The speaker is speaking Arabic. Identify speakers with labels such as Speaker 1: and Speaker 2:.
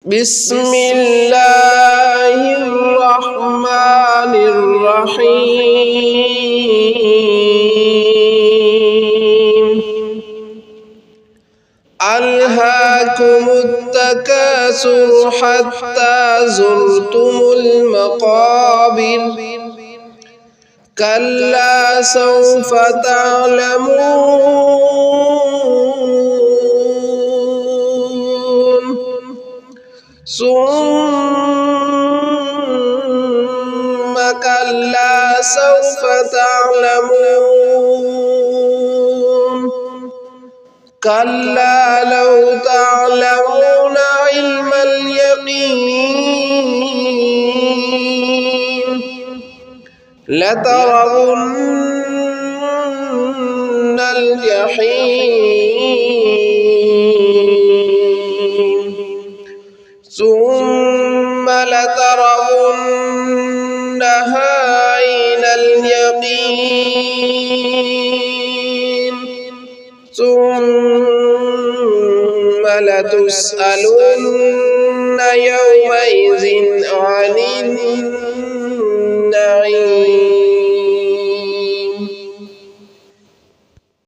Speaker 1: بسم الله الرحمن الرحيم ألهاكم التكاثر حتى زرتم المقابر كلا سوف تعلمون ثم كلا سوف تعلمون كلا لو تعلمون علم اليقين لترون الجحيم ثم لترونها عين اليقين ثم لتسألن يومئذ عن